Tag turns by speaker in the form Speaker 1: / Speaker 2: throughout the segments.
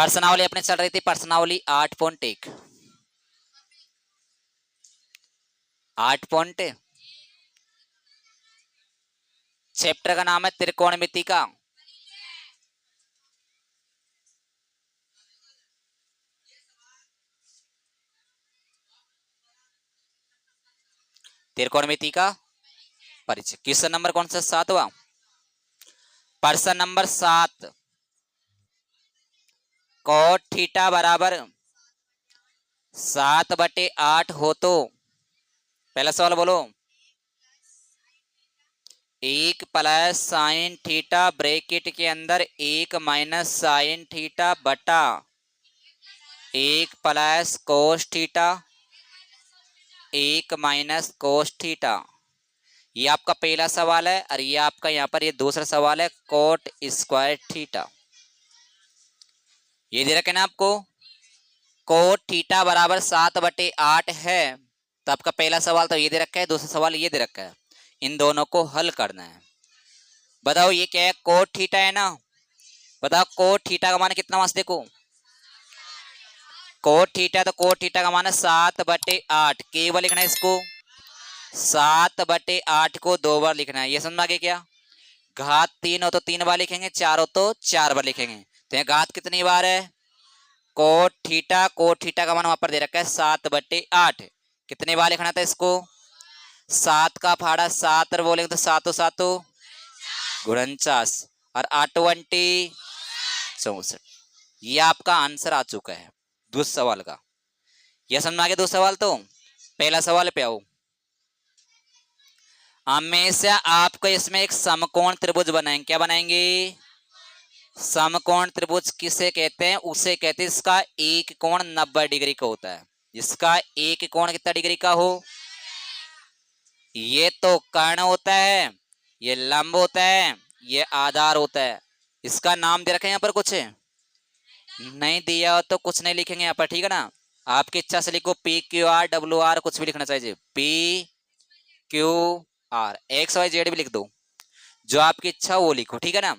Speaker 1: प्रश्नावली अपने चल रही थी, प्रश्नावली 8.1 8 चैप्टर का नाम है त्रिकोणमिति का। त्रिकोणमिति का परिचय। क्वेश्चन नंबर कौन सा? 7वां। प्रश्न नंबर 7, कॉट थीटा बराबर 7/8 हो तो पहला सवाल बोलो। 1 प्लस साइन थीटा ब्रैकेट के अंदर 1 माइनस साइन थीटा बटा 1 plus cos theta 1 minus cos theta. ये आपका पहला सवाल है और ये आपका यहाँ पर ये दूसरा सवाल है, कोट स्क्वायर थीटा। ये दे रखे ना आपको, कोट थीटा बराबर 7/8 है। तो आपका पहला सवाल तो ये दे रखा है, दूसरा सवाल ये दे रखा है। इन दोनों को हल करना है। बताओ ये क्या है? कोट थीटा है ना। बताओ कोट थीटा का मान कितना? मास देखो, कोट थीटा तो कोट थीटा का मान है 7/8। केवल लिखना है इसको 7/8 को 2 बार लिखना है। ये समझ में आ गया क्या? घात 3 हो तो 3 बार लिखेंगे, 4 हो तो 4 बार लिखेंगे। तो यहाँ घात कितनी बार है? कोट थीटा का मान वहां पर दे रखा है 7/8। कितनी बार लिखना था इसको? 7 का फाड़ा 7 और बोलेंगे तो 7 7 49 और 8 64। ये आपका आंसर आ चुका है दूसरे सवाल का। यह समझ में आ गया? दूसरा सवाल तो पहला सवाल पे आओ। हमेशा आपको इसमें एक समकोण त्रिभुज बनाएंगे। क्या बनाएंगे? समकोण त्रिभुज किसे कहते हैं? उसे कहते हैं इसका एक कोण 90 डिग्री का होता है। इसका एक कोण कितना डिग्री का हो? ये तो कर्ण होता है, ये लंब होता है, ये आधार होता है। इसका नाम दे रखे हैं यहाँ पर? कुछ नहीं दिया हो तो कुछ नहीं लिखेंगे यहाँ पर, ठीक है ना। आपकी इच्छा से लिखो PQR WR, कुछ भी लिखना चाहिए। PQR XYZ भी लिख दो, जो आपकी इच्छा वो लिखो, ठीक है ना।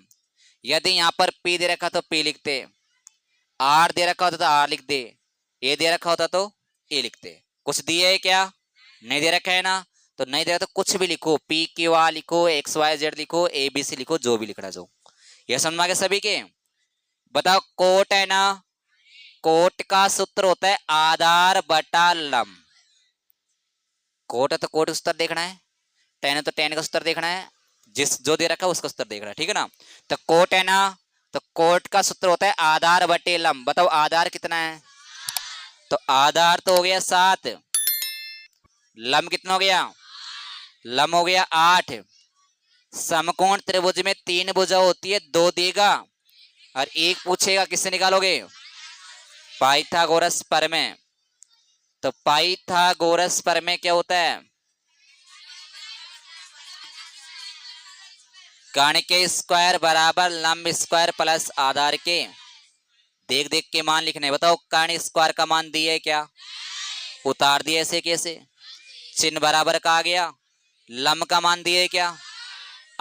Speaker 1: यदि यहाँ पर P दे रखा तो P लिखते, R दे रखा होता तो R लिख दे, A दे रखा होता तो A लिखते। कुछ दिए है क्या? नहीं दे रखा है ना, तो नहीं दे रखा तो कुछ भी लिखो, PQR लिखो, XYZ लिखो, ABC लिखो, जो भी लिखना जो। यह समझ में आ गया सभी के? बताओ कोट है ना, कोट का सूत्र होता है आधार बटा लंब। कोट है तो कोट का सूत्र देखना है, टेन है तो टेन का सूत्र देखना है, जिस जो दे रखा है उसका सूत्र देखना है, ठीक है ना। तो कोट है ना, तो कोट का सूत्र होता है आधार बटे लंब। बताओ आधार कितना है? तो आधार तो हो गया 7, लंब कितना हो गया? लंब हो गया 8। समकोण त्रिभुज में 3 भुजा होती है, 2 देगा और 1 पूछेगा, किससे निकालोगे? पाइथागोरस प्रमेय। तो पाइथागोरस प्रमेय क्या होता है? कर्ण के स्क्वायर बराबर लंब स्क्वायर प्लस आधार के। देख देख के मान लिखने। बताओ कर्ण स्क्वायर का मान दिया है क्या? उतार दिया ऐसे कैसे? चिन्ह बराबर का आ गया। लंब का मान दिया है क्या?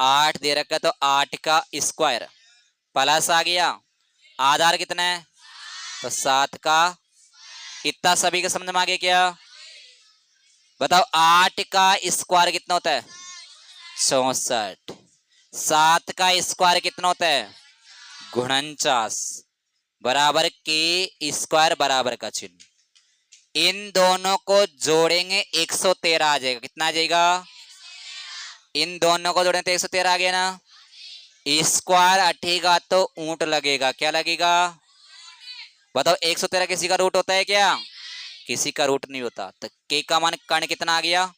Speaker 1: 8 दे रखा है तो 8 का स्क्वायर प्लस आ गया। आधार कितना है? तो 7 का। इतना सभी का समझ में आ गया क्या? बताओ 8 का स्क्वायर कितना होता है? 64। 7 का स्क्वायर कितना होता है? 49 बराबर के स्क्वायर बराबर का चिन्ह। इन दोनों को जोड़ेंगे 113 आ जाएगा। कितना आ जाएगा? इन दोनों को जोड़ेंगे तो 113 आ गया ना। स्क्वायर हटेगा तो ऊंट लगेगा। क्या लगेगा? बताओ 113 किसी का रूट होता है क्या? किसी का रूट नहीं होता। तो के का मान कर्ण कितना आ गया?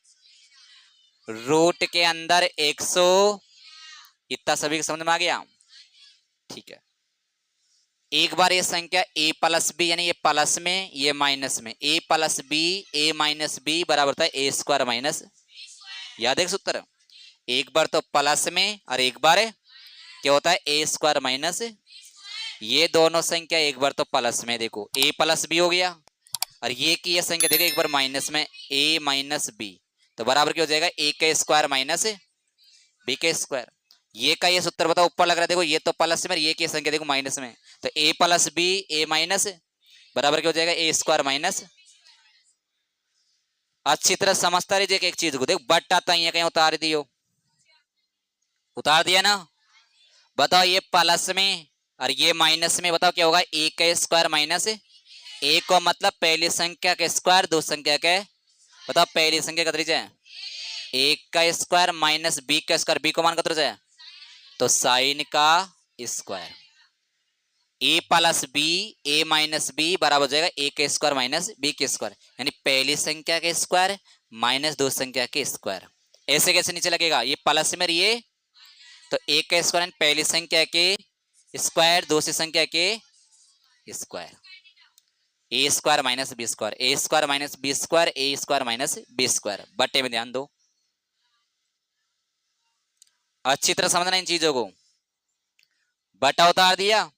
Speaker 1: रूट के अंदर 100। इतना सभी को समझ में आ गया? ठीक है। एक बार ये संख्या a प्लस बी, यानी ये प्लस में ये माइनस में, a plus B a minus B बराबर होता है a स्क्वायर माइनस। याद है सूत्र? एक बार तो प्लस में और एक बार क्या होता है? a square minus. ये दोनों संख्या एक बार तो प्लस में, देखो a प्लस बी हो गया, और ये की ये संख्या देखो एक बार माइनस में a माइनस बी, तो बराबर क्या हो जाएगा? a का स्क्वायर माइनस b का स्क्वायर। ये का ये सूत्र बताओ, ऊपर लग रहा है देखो, ये तो प्लस में, ये की संख्या देखो माइनस में, तो ए प्लस बी ए माइनस बराबर क्या हो जाएगा, ए स्क्वायर माइनस। अच्छी तरह समझता रहिए एक चीज को, देखो बट आता है कहीं उतार दियो, उतार दिया ना। बताओ ये प्लस में और ये माइनस में, बताओ क्या होगा, ए का स्क्वायर माइनस ए को मतलब पहली संख्या का स्क्वायर, दो संख्या के, बताओ पहली संख्या का है एक का स्क्वायर माइनस बी का स्क्वायर, बी को मान कतर है तो साइन का स्क्वायर, ए प्लस बी ए माइनस बी बराबर हो जाएगा ए के स्क्वायर माइनस बी के स्क्वायर, यानी पहली संख्या के स्क्वायर माइनस दो संख्या के स्क्वायर। ऐसे कैसे नीचे लगेगा, ये प्लस में ये तो ए का स्क्वायर पहली संख्या के स्क्वायर दूसरी संख्या के स्क्वायर, ए स्क्वायर माइनस बी स्क्वायर, ए स्क्वायर माइनस बी स्क्वायर, ए स्क्वायर माइनस बी स्क्वायर। बटे में ध्यान दो, अच्छी तरह समझना इन चीजों को। बटा उतार दिया,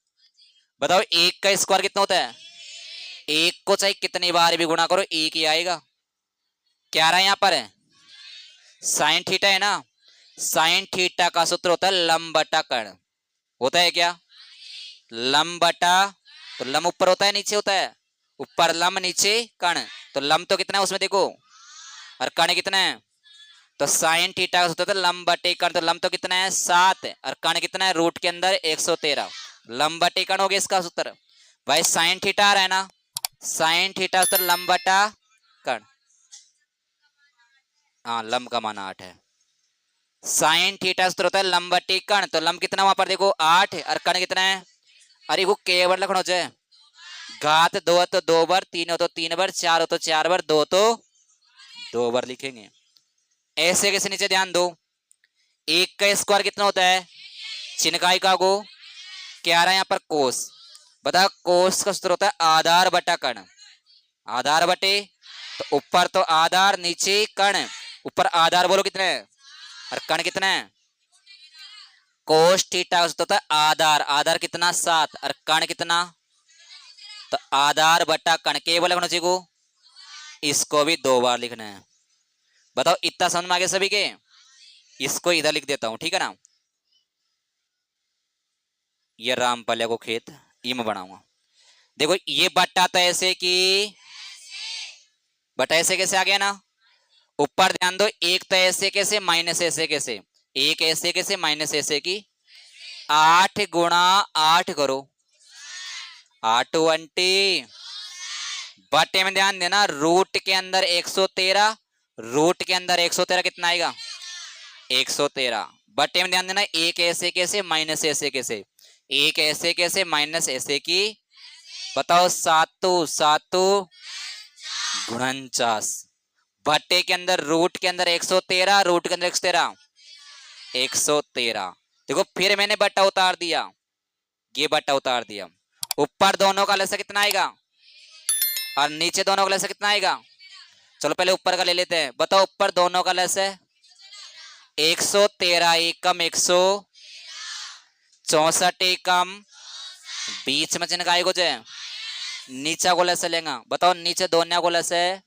Speaker 1: बताओ एक का स्क्वायर कितना होता है, एक को चाहे कितनी बार भी गुणा करो एक ही आएगा। क्या रहा यहां पर है, साइन थीटा है ना, साइन थीटा का सूत्र होता है लंब बटा कर्ण, होता है क्या, लंब बटा, तो लंब ऊपर होता है नीचे होता है, ऊपर लंब नीचे कर्ण, तो लंब तो कितना है उसमें देखो, और कर्ण कितना है, तो साइन थीटा का सूत्र था लंब बटे कर्ण, तो लंब तो कितना है 7 और कर्ण कितना है रूट के अंदर 113, लंब बटे कर्ण हो गया इसका सूत्र। भाई साइन थीटा आ रहा है ना, साइन थीटा सूत्र लंब बटा कर्ण, हाँ लंब का मान 8 है, साइन थीटा सूत्र होता है लंब बटे कर्ण, तो लंब कितना वहां पर देखो 8 और कर्ण कितना है, अरे वो केवल लखन हो जाए, घात 2 हो तो 2 बार, 3 हो तो 3 बार, 4 हो तो 4 बार, 2 तो 2 बार लिखेंगे। ऐसे कैसे नीचे ध्यान दो, एक का स्क्वायर कितना होता है, चिन्हकाई का को क्या आ रहा है यहाँ पर कोस, बता कोस का सूत्र होता है आधार बटा कर्ण, आधार बटे, तो ऊपर तो आधार नीचे कर्ण, ऊपर आधार बोलो कितना है और कर्ण कितना है, कोस थीटा का सूत्र होता है आधार, आधार कितना 7 और कर्ण कितना, तो आधार बटा कर्ण केवल लिखना चाहिए को, इसको भी 2 बार लिखना है। बताओ इतना समझ में आ गया सभी के, इसको इधर लिख देता हूं ठीक है ना, ये रामपल्या को खेत ये मैं बनाऊंगा, देखो ये बट्टा तो ऐसे कि बटा ऐसे कैसे आ गया ना, ऊपर ध्यान दो, एक तो ऐसे कैसे माइनस ऐसे कैसे, एक ऐसे कैसे माइनस ऐसे की, 8 गुणा 8 करो 8 20, बटे में ध्यान देना रूट के अंदर 113, रूट के अंदर 113 कितना आएगा 113, बटे में ध्यान देना एक ऐसे कैसे माइनस ऐसे कैसे, एक ऐसे कैसे माइनस ऐसे की, बताओ सातु सातु 49, बटे के अंदर रूट के अंदर 113, रूट के अंदर 113 113, देखो फिर मैंने बट्टा उतार दिया, ये बट्टा उतार दिया, ऊपर दोनों का लसा कितना आएगा और नीचे दोनों का लसा कितना आएगा, चलो पहले ऊपर का ले लेते हैं, बताओ ऊपर दोनों का लस है 113 एकम 164 एकम, बीच में चिन्ह को जाए नीचा को लस लेगा, बताओ नीचे दोनों को लस है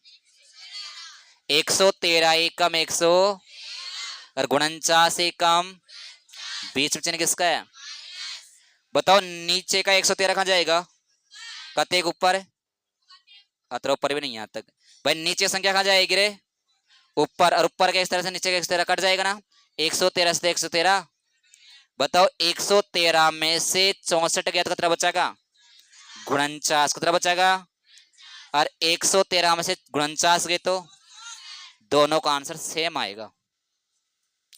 Speaker 1: 113 एकम 100 और 49 एकम, बीच में चिन्ह किसका है, बताओ नीचे का 113 कहां जाएगा, कते ऊपर, अतर ऊपर भी नहीं यहां तक, भाई नीचे संख्या कहां जाएगी रे ऊपर, और ऊपर के इस तरह से नीचे के इस तरह कट जाएगा ना, 113 से 113, बताओ 113 में से 64 गया तो कितना बचेगा 49, कितना बचेगा, और 113 में से 49 गए तो दोनों का आंसर सेम आएगा,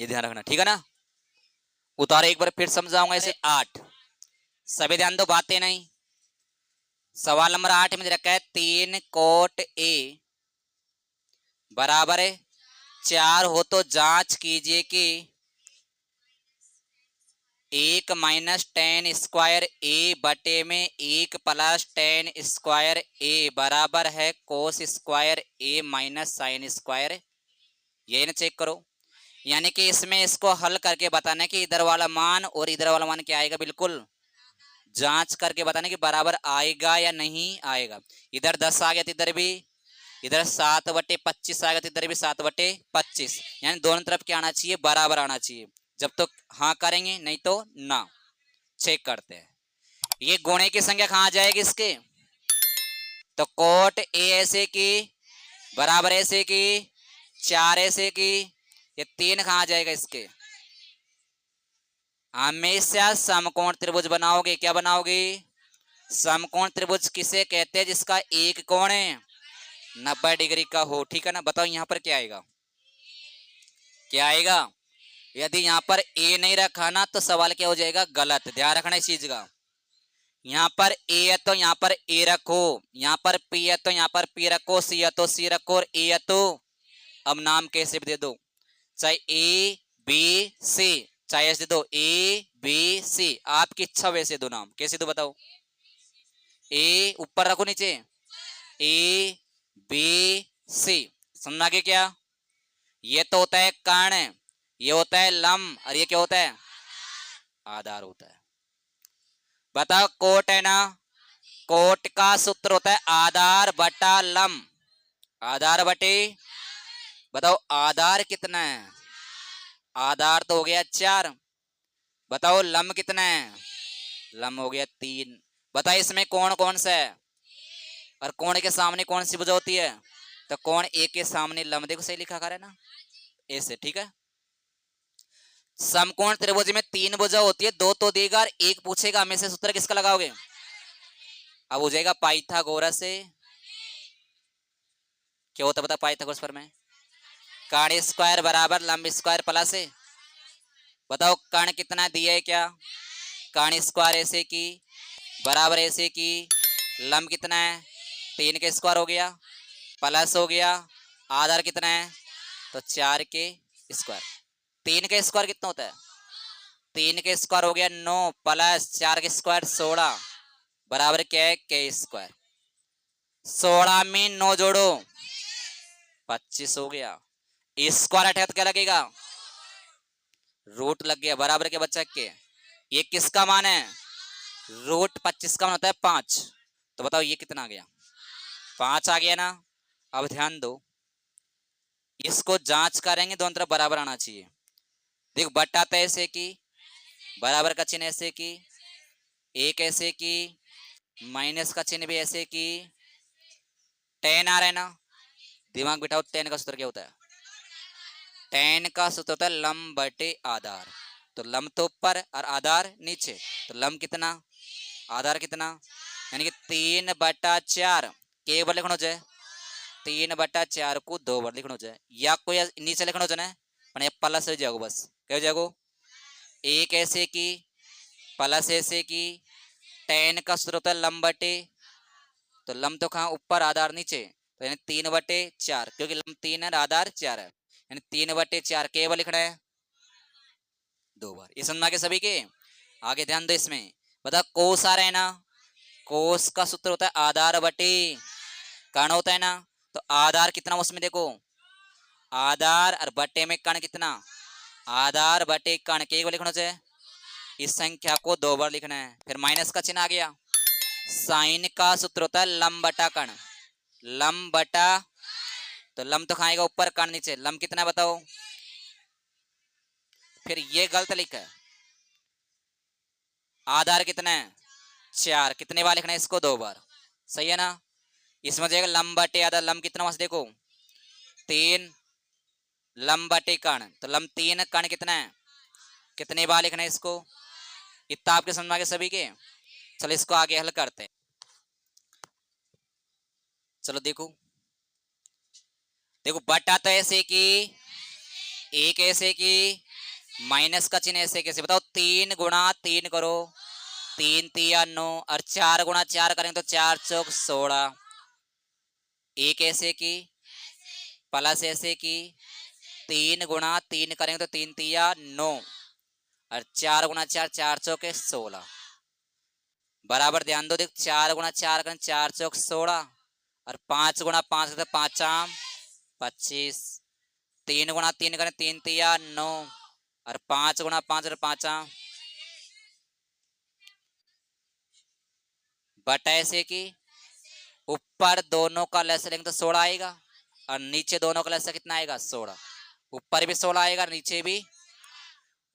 Speaker 1: ये ध्यान रखना ठीक है ना। उतारो एक बार फिर समझाऊंगा इसे, 8 सभी ध्यान दो बातें नहीं, सवाल नंबर 8 में रखा है 3 कोट ए बराबर है 4 हो तो जांच कीजिए कि 1 माइनस 10 स्क्वायर ए बटे में 1 प्लस 10 स्क्वायर ए बराबर है कोस स्क्वायर ए माइनस साइन स्क्वायर, यही ना चेक करो, यानी कि इसमें इसको हल करके बताना कि इधर वाला मान और इधर वाला मान क्या आएगा, बिल्कुल जांच करके बताना कि बराबर आएगा या नहीं आएगा, इधर 10 आ गया तो इधर भी, इधर 7/25 आएगा तो इधर भी 7/25, यानी दोनों तरफ क्या आना चाहिए बराबर आना चाहिए, जब तो हाँ करेंगे, नहीं तो ना। चेक करते हैं ये गुणे की संख्या कहाँ आ जाएगी इसके। तो कोट ए ऐसे की बराबर ऐसे की 4 ऐसे की, ये 3 कहाँ आ जाएगा इसके। हमेशा समकोण त्रिभुज बनाओगे। क्या बनाओगे? समकोण त्रिभुज किसे कहते हैं? जिसका एक कोण है 90 डिग्री का हो। ठीक है ना। बताओ यहाँ पर क्या आएगा, क्या आएगा? यदि यहाँ पर ए नहीं रखा ना तो सवाल क्या हो जाएगा, गलत। ध्यान रखना इस चीज का। यहाँ पर ए है तो यहाँ पर ए रखो, यहाँ पर पी है तो यहाँ पर पी रखो, सी है तो सी रखो, और ए है तो अब नाम कैसे भी दे दो, चाहे ए बी सी, चाहे ऐसे दे दो ए बी सी, आपकी इच्छा वैसे दो नाम। कैसे दो बताओ? ए ऊपर रखो, नीचे ए बी सी। समझना के क्या? ये तो होता है कर्ण, ये होता है लंब, और ये क्या होता है? आधार होता है। बताओ कोट है ना, कोट का सूत्र होता है आधार बटा लंब। आधार बटे, बताओ आधार कितना है? आधार तो हो गया 4। बताओ लंब कितना है? लंब हो गया 3। बताओ इसमें कौन कौन सा है, और कोण के सामने कौन सी भुजा होती है? तो कोण ए के सामने लंब। देखो सही लिखा कर है ना, ऐसे। ठीक है। समकोण त्रिभुज में 3 भुजा होती है, 2 तो देगा और 1 पूछेगा, हमें से सूत्र किसका लगाओगे? अब हो जाएगा पाइथागोरस से। क्या होता है बता पाइथागोरस पर में? कर्ण स्क्वायर बराबर लंब स्क्वायर प्लस है। बताओ कर्ण कितना दिया है क्या? कर्ण स्क्वायर ऐसे की बराबर ऐसे की, लंब कितना है? 3 के स्क्वायर हो गया प्लस हो गया, आधार कितना है? तो 4 के स्क्वायर। 3 के स्क्वायर कितना होता है? 3 के स्क्वायर हो गया 9 प्लस 4 के स्क्वायर 16 बराबर क्या है? के स्क्वायर। 16 में 9 जोड़ो 25 हो गया। स्क्वायर हटेगा तो क्या लगेगा? रूट लग गया। बराबर के बच्चा के ये किसका मान है? रूट 25 का मान होता है 5। तो बताओ ये कितना आ गया? 5 आ गया ना। अब ध्यान दो, इसको जांच करेंगे, दोनों तरफ बराबर आना चाहिए। देखो बटा तो ऐसे की, बराबर का चिन्ह ऐसे की, एक ऐसे की, माइनस का चिन्ह भी ऐसे की, टेन आ रहा है ना। दिमाग बिठाओ, टेन का सूत्र क्या होता है? टेन का सूत्र होता है लंब बटे आधार। तो लंब तो ऊपर और आधार नीचे, तो लंब कितना आधार कितना, यानी कि 3/4 के बार लिखना हो जाए, 3/4 को 2 बार लिखना हो जाए, या कोई नीचे लिखना हो जाए ना, पर ये प्लस हो जाएगा। बस क्या हो जाएगा? एक ऐसे की प्लस ऐसे की, टेन का सूत्र होता है लंब बटे, तो लंब तो कहाँ ऊपर आधार नीचे, तो यानी 3/4, क्योंकि लंब 3 है आधार 4 है, यानी 3/4 के बार लिखना है 2 बार। ये समझ में सभी के? आगे ध्यान दो इसमें। बता कोस आ रहा है ना, कोस का सूत्र होता है आधार बटे कर्ण होता है ना। तो आधार कितना उसमें देखो, आधार और बटे में कर्ण कितना, आधार बटे कर्ण के को लिखना चाहिए, इस संख्या को 2 बार लिखना है। फिर माइनस का चिन्ह आ गया। साइन का सूत्र होता है लंब बटा कर्ण, लंब बटा, तो लंब तो खाएगा ऊपर कर्ण नीचे, लंब कितना बताओ? फिर ये गलत लिखा है, आधार कितना है 4, कितने बार लिखना है इसको? 2 बार। सही है ना। इसमें जाएगा लंब बटे आधार, लंब कितना वहां से देखो 3, लंब बटे कर्ण, तो लंब 3, कर्ण कितना है, कितने बार लिखना है इसको? इतना आपके समझ में आ गया सभी के? चलो इसको आगे हल करते हैं। चलो देखो, देखो बटा तो ऐसे की, एक ऐसे की, माइनस का चिन्ह ऐसे कैसे बताओ? 3 × 3 करो, 3 3 9, और 4 × 4 करेंगे तो 4 चौक 16, एक ऐसे की प्लस ऐसे की, 3 × 3 करेंगे तो 3 3 9, और 4 × 4 4 चौके 16 बराबर। ध्यान दो, देख 4 × 4 करें 4 चौक 16, और 5 × 5 करें 5 आम 25, 3 × 3 करें 3 3 9, और 5 × 5 करें 5 आम बटा ऐसे की, ऊपर दोनों का लसा लेंगे तो 16 आएगा, और नीचे दोनों का लसा कितना आएगा 16, ऊपर भी 16 आएगा नीचे भी,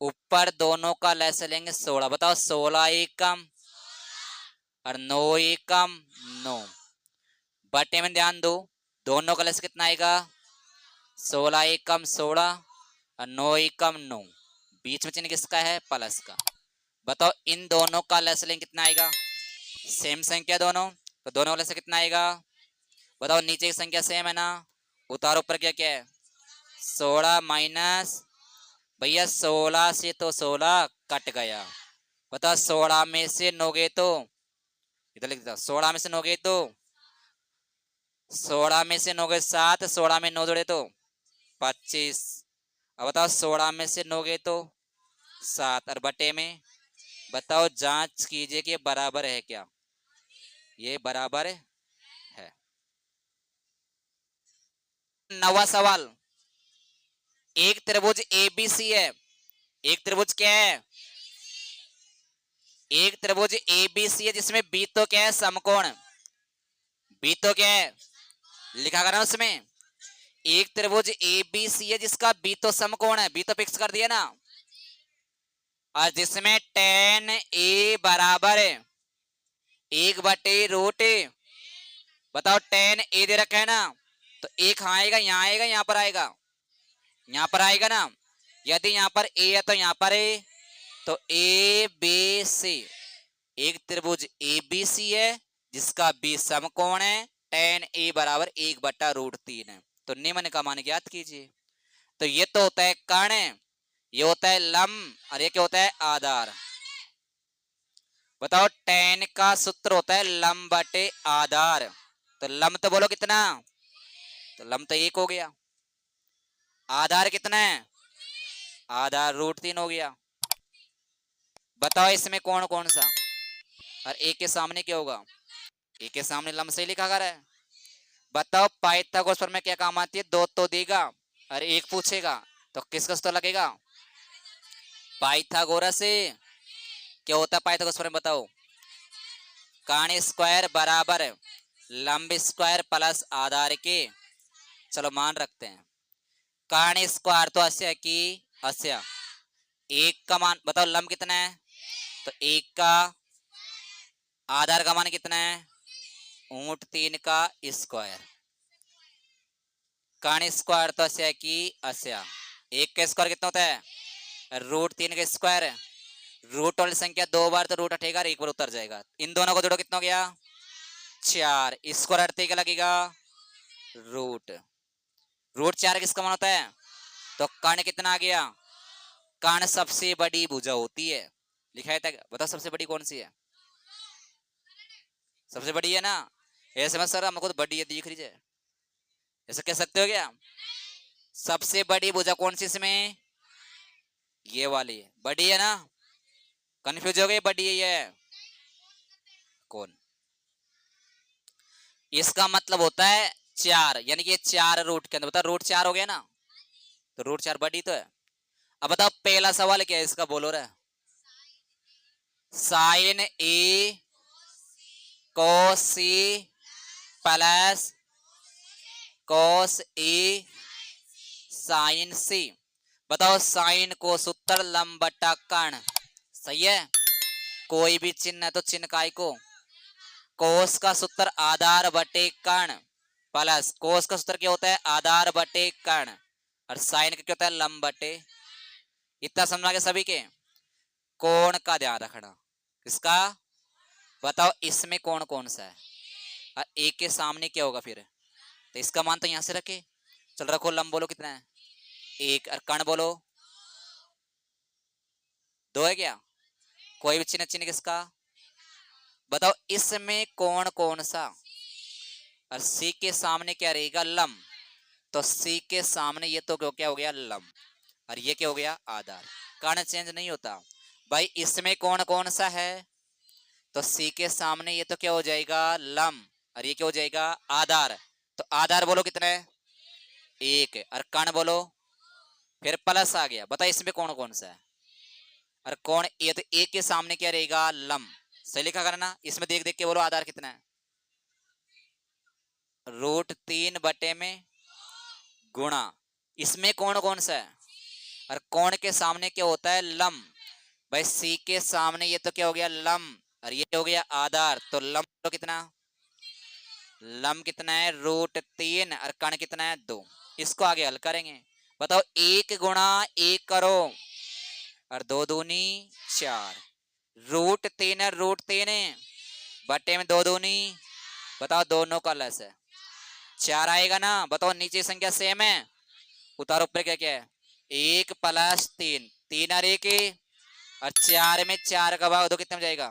Speaker 1: ऊपर दोनों का लैसे लेंगे 16। बताओ 16 एकम और 9 एकम 9। बटे में ध्यान दो, दोनों का लैस कितना आएगा? 16 एकम 16 और 9 एकम 9। बीच में चिन्ह किसका है? प्लस का। बताओ इन दोनों का लैस लेंगे कितना आएगा? सेम संख्या दोनों, तो दोनों का लैस कितना आएगा? बताओ नीचे की संख्या सेम है ना, उतारो ऊपर क्या क्या है? 16 माइनस, भैया 16 से तो 16 कट गया। बताओ 16 में से 9 गए तो, इधर लिख देता, 16 में से 9 गए तो 16 में से 9 गए 7, 16 में 9 जोड़े तो 25। अब बताओ 16 में से 9 गए तो 7 और बटे में, बताओ जांच कीजिए कि ये बराबर है क्या? ये बराबर है। नवा सवाल, एक त्रिभुज एबीसी है। एक त्रिभुज क्या है? एक त्रिभुज एबीसी है जिसमें बी तो क्या है? समकोण। बी तो क्या है? लिखा करा उसमें, एक त्रिभुज एबीसी है जिसका बी तो समकोण है। बी तो फिक्स कर दिया ना, और जिसमें tan ए बराबर है 1/√। बताओ tan ए दे रखा है ना, तो एक कहाँ आएगा? यहाँ आएगा, यहाँ पर आएगा, यहाँ पर आएगा ना। यदि यहाँ पर ए है तो यहाँ पर ए, तो ए बी सी, एक त्रिभुज ए बी सी है जिसका बी समकोण है, tan ए बराबर 1/√3 है। तो निम्न का मान ज्ञात कीजिए। तो ये तो होता है कर्ण, ये होता है लंब, और ये क्या होता है? आधार। बताओ tan का सूत्र होता है लंब बटे आधार। तो लंब तो बोलो कितना? तो लंब तो 1 हो गया। आधार कितना है? आधार √3 हो गया। बताओ इसमें कौन कौन सा, और एक के सामने क्या होगा? एक के सामने लंब से लिखा कर है। बताओ पाइथागोरस पर में क्या काम आती है? 2 तो देगा और 1 पूछेगा, तो किसका सूत्र लगेगा? पाइथागोरस से। क्या होता है पाइथागोरस पर में? बताओ। कर्ण स्क्वायर बराबर लंब स्क्वायर प्लस आधार के, चलो मान रखते हैं। कर्ण स्क्वायर तो 80 की 80, एक का मान बताओ लंब कितना है? तो 1 का, आधार का मान कितना है? √3 का स्क्वायर। कर्ण स्क्वायर तो 80 की 80, 1 का स्क्वायर कितना होता है? √3 का स्क्वायर। रूट वाली संख्या 2 बार तो रूट हटेगा, एक बार उतर जाएगा। इन दोनों को जोड़ो, कितना हो गया? 4। स्क्वायर हटते क्या लगेगा? रूट। √4 किसका मान होता है? तो कर्ण कितना आ गया? कर्ण सबसे बड़ी भुजा होती है, लिखा है था। बताओ सबसे बड़ी कौन सी है? सबसे बड़ी है ना। ऐसे मत सर हमको तो बड़ी है दिख रही है, ऐसा कह सकते हो क्या? सबसे बड़ी भुजा कौन सी इसमें? ये वाली बड़ी है ना। कंफ्यूज हो गए? बड़ी है ये कौन? इसका मतलब होता है 4, यानी कि 4 रूट के अंदर। बताओ √4 हो गया ना, तो √4 बड़ी तो है। अब बताओ पहला सवाल क्या है इसका, बोलो रे। साइन ए cos सी प्लस cos ए साइन सी। बताओ साइन को सूत्र लंब बटा कर्ण, सही है। कोई भी चिन्ह है तो चिन्ह काय को, कोस का सूत्र आधार बटे कर्ण, प्लस कोस का सूत्र क्या होता है? आधार बटे कर्ण, और साइन का क्या होता है? लंब बटे। इतना समझा के सभी के। कोण का ध्यान रखना। किसका? बताओ इसमें कौन कौन सा है, और एक के सामने क्या होगा फिर? तो इसका मान तो यहां से रखे। चल रखो, लंब बोलो कितना है? 1, और कर्ण बोलो 2 है क्या? कोई भी चिन्ह, चिन्ह किसका? बताओ इसमें कौन कौन सा, और सी के सामने क्या रहेगा? लंब। तो सी के सामने ये तो क्या हो गया? लंब, और ये क्या हो गया? आधार। कर्ण चेंज नहीं होता भाई। इसमें कौन कौन सा है? तो सी के सामने ये तो क्या हो जाएगा? लंब, और ये क्या हो जाएगा? आधार। तो आधार बोलो कितना है? 1 है, और कर्ण बोलो, फिर प्लस आ गया। बता इसमें कौन कौन सा है? और कौन? ये तो एक के सामने क्या रहेगा? लंब। सही लिखा करना। इसमें देख देख के बोलो आधार कितना है? √3 बटे में गुणा। इसमें कौन कौन सा है? और कोण के सामने क्या होता है? लंब। भाई सी के सामने ये तो क्या हो गया? लंब, और ये हो गया आधार। तो लंब तो कितना? लंब कितना है? √3, और कण कितना है? 2। इसको आगे हल करेंगे। बताओ 1 गुणा 1 करो, और 2 दूनी 4। √3 है, √3 बटे में 2 दूनी, बताओ दोनों का लस है 4 आएगा ना। बताओ नीचे संख्या सेम है, उतार ऊपर क्या क्या है? 1 + 3, 3 और 1, और 4 में 4 का भाग 2 कितने में जाएगा?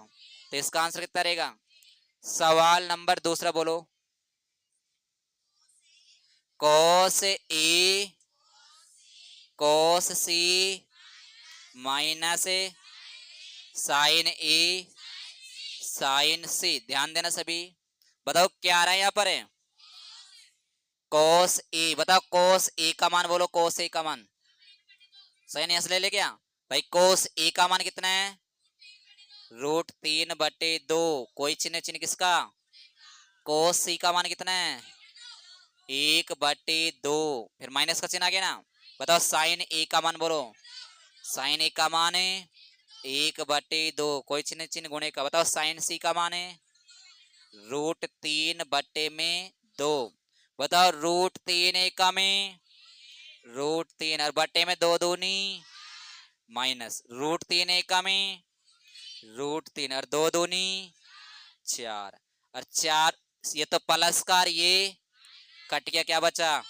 Speaker 1: तो इसका आंसर कितना रहेगा? सवाल नंबर दूसरा बोलो। cos A cos C minus sin A sin C। ध्यान देना सभी। बताओ क्या आ रहा है यहाँ पर? है cos A। बताओ cos A का मान बोलो, cos A का मान। सही नहीं ले ले क्या भाई? cos A का मान कितना है? √3/2। कोई चिन्ह, चिन्ह किसका? cos C का मान कितना है? 1/2। फिर माइनस का चिन्ह आ गया ना। बताओ साइन A का मान बोलो। साइन A का मान है 1/2। कोई चिन्ह, चिन्ह गुणे का। बताओ साइन C का मान है √3/2। बताओ √3 एकम में √3, और बटे में 2 दूनी माइनस। √3 एकम में √3, और 2 दूनी 4, और 4 ये तो प्लस का, ये कट गया, क्या बचा?